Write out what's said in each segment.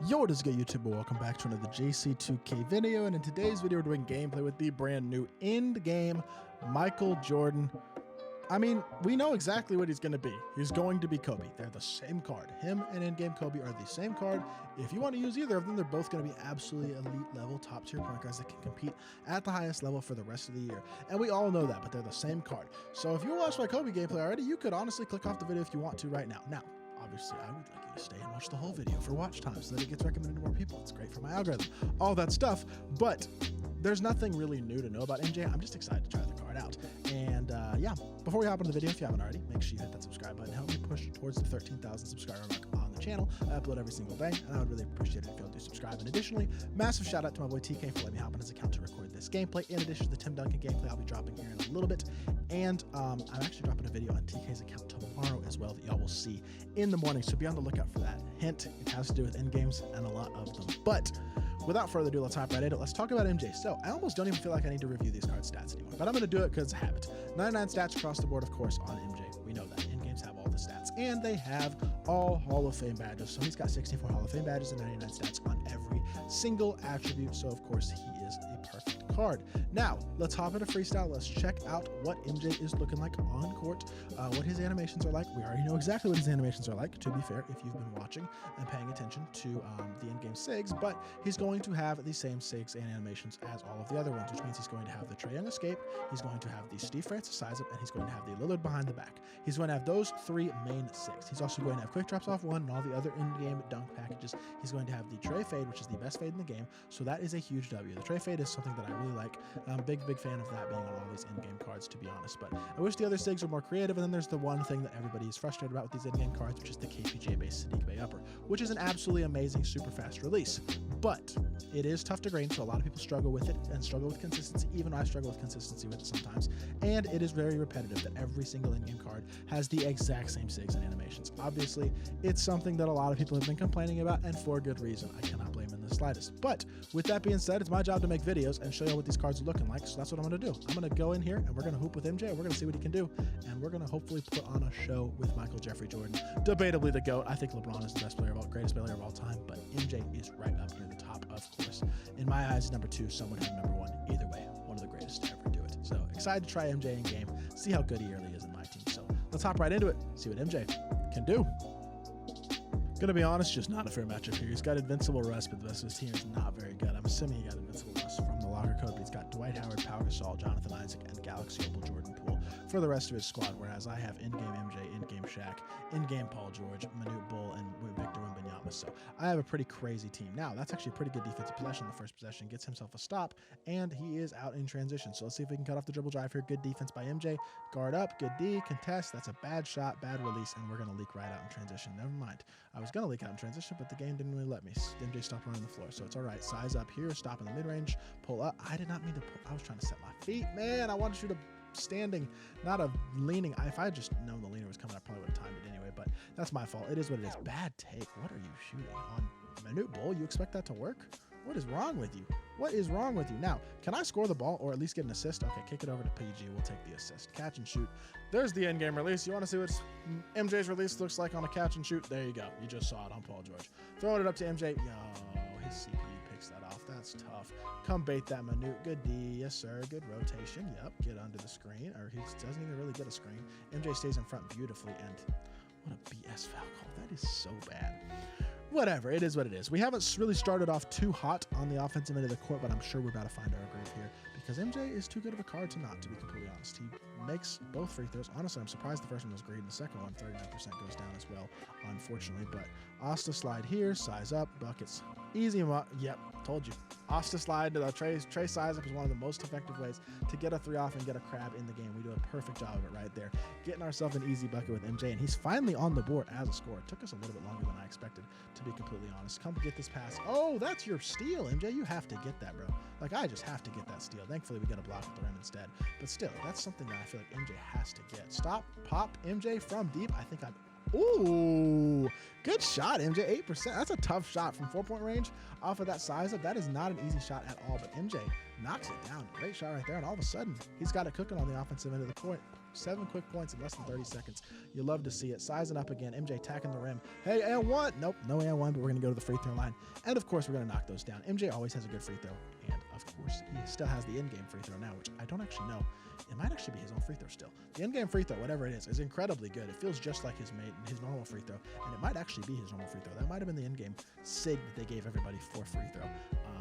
Yo, what is good, YouTube? Welcome back to another JC2K video, and in today's video we're doing gameplay with the brand new end-game Michael Jordan. I mean, we know exactly what he's going to be. He's going to be Kobe. They're the same card. Him and in-game Kobe are the same card. If you want to use either of them, they're both going to be absolutely elite level, top-tier point guards that can compete at the highest level for the rest of the year. And we all know that, but they're the same card. So if you watched my Kobe gameplay already, you could honestly click off the video if you want to right now. Now, obviously, I would like you to stay and watch the whole video for watch time so that it gets recommended to more people. It's great for my algorithm, all that stuff. But there's nothing really new to know about MJ. I'm just excited to try the card out. And yeah, before we hop into the video, if you haven't already, make sure you hit that subscribe button. Help me push towards the 13,000 subscriber mark on the channel. I upload every single day, and I would really appreciate it if you'll do subscribe. And additionally, massive shout out to my boy TK for letting me hop on his account to record this gameplay. In addition to the Tim Duncan gameplay I'll be dropping here in a little bit. And I'm actually dropping a video on TK's account tomorrow as well that y'all will see in the morning. So be on the lookout for that. Hint, it has to do with end games and a lot of them. But without further ado, let's hop right into it. Let's talk about MJ. So I almost don't even feel like I need to review these card stats anymore, but I'm going to do it because it's a habit. 99 stats across the board, of course, on MJ. We know that. End games have all the stats, and they have all Hall of Fame badges. So he's got 64 Hall of Fame badges and 99 stats on every single attribute. So, of course, he is a perfect card. Now, let's hop into freestyle. Let's check out what MJ is looking like on court, what his animations are like. We already know exactly what his animations are like, to be fair, if you've been watching and paying attention to the in-game SIGs, but he's going to have the same SIGs and animations as all of the other ones, which means he's going to have the Trae Young escape, he's going to have the Steve Francis size up, and he's going to have the Lillard behind the back. He's going to have those three main SIGs. He's also going to have quick drops off one and all the other in-game dunk packages. He's going to have the Trae fade, which is the best fade in the game, so that is a huge W. The Trae fade is something that I really like. I'm a big fan of that being on all these in-game cards, to be honest, but I wish the other SIGs were more creative. And then there's the one thing that everybody is frustrated about with these in-game cards, which is the KPJ-based Sadiq Bey upper, which is an absolutely amazing, super fast release. But it is tough to grain, so a lot of people struggle with it and struggle with consistency. Even I struggle with consistency with it sometimes. And it is very repetitive that every single in-game card has the exact same SIGs and animations. Obviously, it's something that a lot of people have been complaining about, and for good reason. I cannot blame them in the slightest. But with that being said, it's my job to make videos and show you what these cards are looking like. So that's what I'm going to do. I'm going to go in here and we're going to hoop with MJ. We're going to see what he can do. And we're going to hopefully put on a show with Michael Jeffrey Jordan. Debatably the GOAT. I think LeBron is the best player of all, greatest player of all time, but MJ is right up near the top, of course. In my eyes, number two, someone who's number one. Either way, one of the greatest to ever do it. So excited to try MJ in game, see how good he really is in my team. So let's hop right into it, see what MJ can do. Gonna be honest, just not a fair matchup here. He's got Invincible Russ, but the rest of his team is not very good. I'm assuming he got Invincible Russ from the locker code, but he's got Dwight Howard, Pau Gasol, Jonathan Isaac, and Galaxy Opal Jordan Poole for the rest of his squad, whereas I have in-game MJ, in-game Shaq, in-game Paul George, Manute Bull, and Victor Wembanyama. So I have a pretty crazy team. Now, that's actually a pretty good defensive possession. The first possession gets himself a stop, and he is out in transition. So let's see if we can cut off the dribble drive here. Good defense by MJ. Guard up, good D, contest. That's a bad shot, bad release, and we're going to leak right out in transition. Never mind. I was going to leak out in transition, but the game didn't really let me. MJ stopped running the floor, so it's all right. Size up here, stop in the mid-range, pull up. I did not mean to pull. I was trying to set my feet. Man, I wanted you to standing, not a leaning. If I had just known the leaner was coming, I probably would have timed it anyway, but that's my fault. It is what it is. Bad take. What are you shooting on Manute Bull? You expect that to work? What is wrong with you? What is wrong with you? Now, can I score the ball or at least get an assist? Okay, kick it over to PG. We'll take the assist. Catch and shoot. There's the end-game release. You want to see what MJ's release looks like on a catch and shoot? There you go. You just saw it on Paul George. Throwing it up to MJ. Yo, his CPU picks that off. That's tough. Come bait that Manute. Good D. Yes, sir. Good rotation. Yep. Get under the screen. Or he doesn't even really get a screen. MJ stays in front beautifully. And what a BS foul call. That is so bad. Whatever, it is what it is. We haven't really started off too hot on the offensive end of the court, but I'm sure we're about to find our grave here because MJ is too good of a card to not, to be completely honest. He makes both free throws. Honestly, I'm surprised the first one was great. The second one, 39% goes down as well, unfortunately. But Asta slide here, size up, buckets. Easy. Yep, told you. Asta slide to the Trae size up is one of the most effective ways to get a three off and get a crab in the game. We do a perfect job of it right there. Getting ourselves an easy bucket with MJ, and he's finally on the board as a scorer. It took us a little bit longer than I expected, to be completely honest. Come get this pass. Oh, that's your steal, MJ. You have to get that, bro. Like, I just have to get that steal. Thankfully, we got a block at the rim instead. But still, that's something that I feel like MJ has to get. Stop, pop, MJ from deep. I think I'm... Ooh, good shot, MJ. 8%. That's a tough shot from 4-point range off of that size up. That is not an easy shot at all, but MJ knocks it down. Great shot right there, and all of a sudden, he's got it cooking on the offensive end of the court. 7 quick points in less than 30 seconds. You love to see it. Sizing up again. MJ attacking the rim. Hey, and one. Nope, no and one, but we're going to go to the free throw line. And, of course, we're going to knock those down. MJ always has a good free throw. And, of course, he still has the in-game free throw now, which I don't actually know. It might actually be his own free throw still. The in-game free throw, whatever it is incredibly good. It feels just like his normal free throw, and it might actually be his normal free throw. That might have been the in-game SIG that they gave everybody for free throw.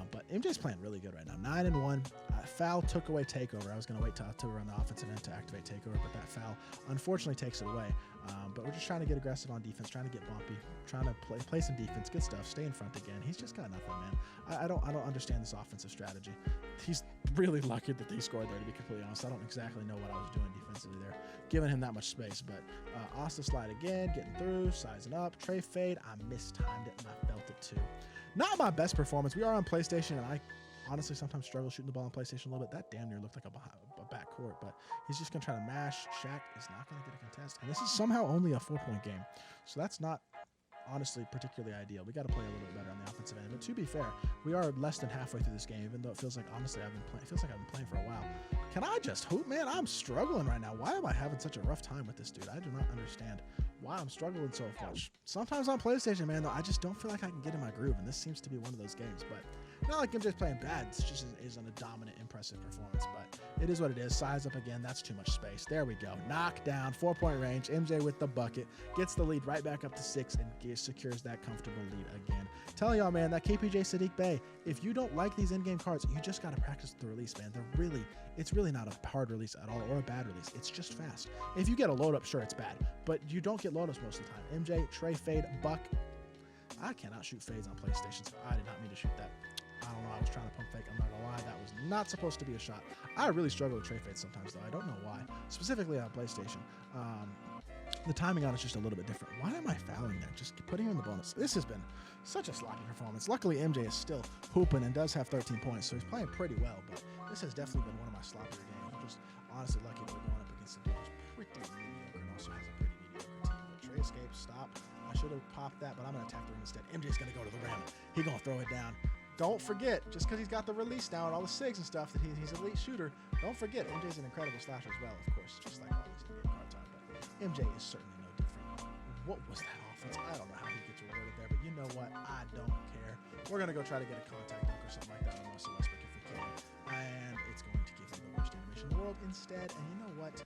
But MJ's playing really good right now. 9-1. Foul took away takeover. I was going to wait to run the offensive end to activate takeover, but that foul unfortunately takes it away. But we're just trying to get aggressive on defense, trying to get bumpy, trying to play some defense, good stuff, stay in front again. He's just got nothing, man. I don't understand this offensive strategy. He's really lucky that he scored there, to be completely honest. I don't exactly know what I was doing defensively there, giving him that much space. But Asta slide again, getting through, sizing up, tray fade. I mistimed it and I felt it too. Not my best performance. We are on PlayStation, and I honestly sometimes struggle shooting the ball on PlayStation a little bit. That damn near looked like a back court, but he's just going to try to mash. Shaq is not going to get a contest. And this is somehow only a 4-point game. So that's not honestly particularly ideal. We got to play a little bit better on the offensive end. But to be fair, we are less than halfway through this game, even though it feels like, honestly, it feels like I've been playing for a while. Can I just hoop, man? I'm struggling right now. Why am I having such a rough time with this dude? I do not understand why I'm struggling so much. Sometimes on PlayStation, man, though, I just don't feel like I can get in my groove, and this seems to be one of those games. But not like I'm just playing bad. It's just isn't a dominant, impressive performance, but it is what it is. Size up again. That's too much space. There we go. Knock down. 4-point range. MJ with the bucket. Gets the lead right back up to 6 and secures that comfortable lead again. Telling y'all, man, that KPJ Sadiq Bey, if you don't like these in-game cards, you just got to practice the release, man. It's really not a hard release at all or a bad release. It's just fast. If you get a load up, sure, it's bad, but you don't get load ups most of the time. MJ, tray fade, buck. I cannot shoot fades on PlayStation, so I did not mean to shoot that. I don't know. I was trying to pump fake. I'm not gonna lie. That was not supposed to be a shot. I really struggle with tray fades sometimes, though. I don't know why. Specifically on PlayStation. The timing on it's just a little bit different. Why am I fouling there? Just putting him in the bonus. This has been such a sloppy performance. Luckily, MJ is still hooping and does have 13 points, so he's playing pretty well. But this has definitely been one of my sloppier games. I'm just honestly lucky that we're going up against a dude who's pretty mediocre and also has a pretty mediocre team. But tray escape, stop. I should have popped that, but I'm going to attack the rim instead. MJ's going to go to the rim. He's going to throw it down. Don't forget, just because he's got the release now and all the SIGs and stuff, that he's an elite shooter, don't forget, MJ's an incredible slasher as well, of course, just like all these in-game card time. But MJ is certainly no different. What was that offense? I don't know how he gets rewarded there, but you know what? I don't care. We're going to go try to get a contact dunk or something like that on Russell Westbrook if we can. And it's going to give him the worst animation in the world instead. And you know what?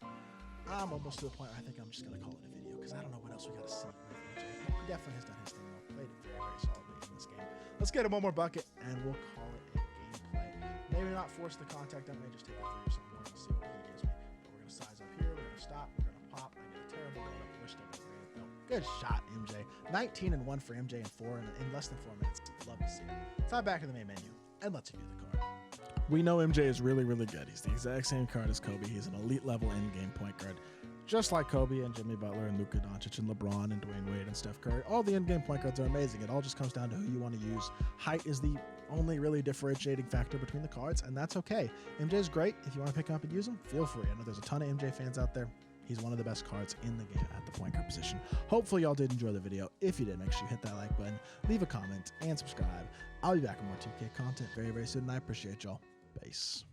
I'm almost to the point where I think I'm just going to call it a video because I don't know what else we got to see with MJ. He definitely has done his thing, though. Played it very, very solidly in this game. Let's get him one more bucket, and we'll call it a gameplay. Maybe not force the contact. I may just take a 3 or something more and see what he gives me. But we're going to size up here. We're going to stop. We're going to pop. I get a terrible load up. Wish that was great. No. Good shot, MJ. 19-1 for MJ in 4 in less than 4 minutes. Love to see it. Tie back in the main menu, and let's view the card. We know MJ is really, really good. He's the exact same card as Kobe. He's an elite level in-game point guard. Just like Kobe and Jimmy Butler and Luka Doncic and LeBron and Dwayne Wade and Steph Curry, all the in-game point guards are amazing. It all just comes down to who you want to use. Height is the only really differentiating factor between the cards, and that's okay. MJ is great. If you want to pick him up and use him, feel free. I know there's a ton of MJ fans out there. He's one of the best cards in the game at the point guard position. Hopefully y'all did enjoy the video. If you did, make sure you hit that like button, leave a comment, and subscribe. I'll be back with more 2K content very, very soon, and I appreciate y'all. Peace.